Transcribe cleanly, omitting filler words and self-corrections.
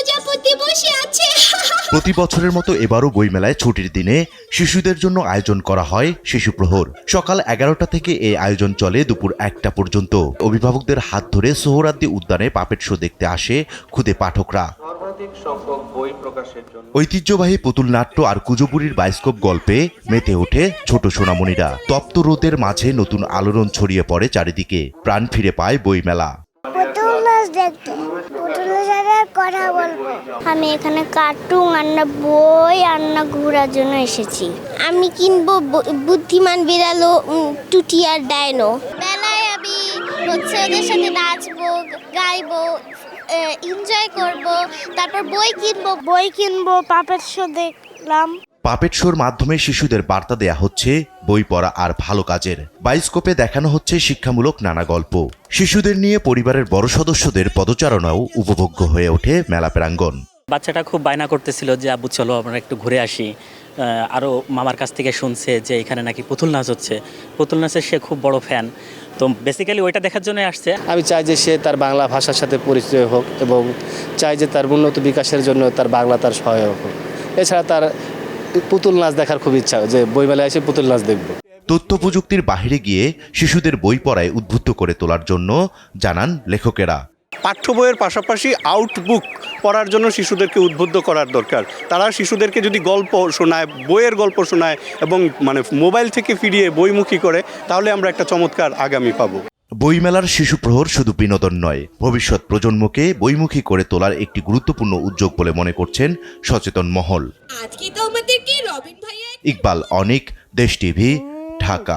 প্রজাপতি বসে আছে। প্রতি বছরের মতো এবারও বইমেলায় ছুটির দিনে শিশুদের জন্য আয়োজন করা হয় শিশু প্রহর। সকাল 11টা থেকে এই আয়োজন চলে দুপুর 1টা পর্যন্ত। অভিভাবকদের হাত ধরে সোহরাদ্দি উদ্যানে পাপেট শো দেখতে আসে ক্ষুদে পাঠকরা। ঐতিহ্যবাহী পুতুল নাট্য আর কুজোবুড়ির বায়োস্কোপ গল্পে মেতে ওঠে ছোট সোনামণিরা। তপ্ত রোদের মাঝে নতুন আলোড়ন ছড়িয়ে পড়ে চারিদিকে, প্রাণ ফিরে পায় বইমেলা। কথা বলবো। আমি এখানে কার্টুন আর না বই আর না ঘোরার জন্য এসেছি। আমি কিনবো বুদ্ধিমান বিড়ালো, টুটি আর ডাইনো। মেলায় আমি ওদের সাথে নাচবো, গাইবো, এনজয় করব। তারপর বই কিনবো, পাপেট শো দেখলাম। পাপেট শোর মাধ্যমে শিশুদের বার্তা দেয়া হচ্ছে বই পড়া আর ভালো কাজের। বায়োস্কোপে দেখানো হচ্ছে শিক্ষামূলক নানা গল্প। শিশুদের নিয়ে পরিবারের বড় সদস্যদের পদচারণাও উপভোগ্য হয়ে ওঠে মেলা প্রাঙ্গণ। বাচ্চাটা খুব বায়না করতেছিল যে আব্বু চলো আমরা একটু ঘুরে আসি। আরও মামার কাছ থেকে শুনছে যে এখানে নাকি পুতুল নাচ হচ্ছে। পুতুল নাচের সে খুব বড় ফ্যান, তো বেসিক্যালি ওইটা দেখার জন্য আসছে। আমি চাই যে সে তার বাংলা ভাষার সাথে পরিচয় হোক এবং চাই যে তার উন্নত বিকাশের জন্য তার বাংলা তার সহায়ক হোক। এছাড়া তার পুতুল নাচ দেখার খুব ইচ্ছা, যে বইমেলায় এসে পুতুল নাচ দেখব। তথ্য প্রযুক্তির বাহিরে গিয়ে শিশুদের বই পড়ায় উদ্বুদ্ধ করে তোলার জন্য জানান লেখকেরা। পাঠ্য বইয়ের পাশাপাশি আউটবুক পড়ার জন্য শিশুদেরকে উদ্বুদ্ধ করার দরকার। তারা শিশুদেরকে যদি গল্প শোনায়, বইয়ের গল্প শোনায় এবং মোবাইল থেকে ফিরিয়ে বইমুখী করে, তাহলে আমরা একটা চমৎকার আগামী পাবো। বইমেলার শিশু প্রহর শুধু বিনোদন নয়, ভবিষ্যৎ প্রজন্মকে বইমুখী করে তোলার একটি গুরুত্বপূর্ণ উদ্যোগ বলে মনে করছেন সচেতন মহল। আজকে তো আমাদেরকে রবিন ভাইয়া ইকবাল অনিক, দেশ টিভি, ঢাকা।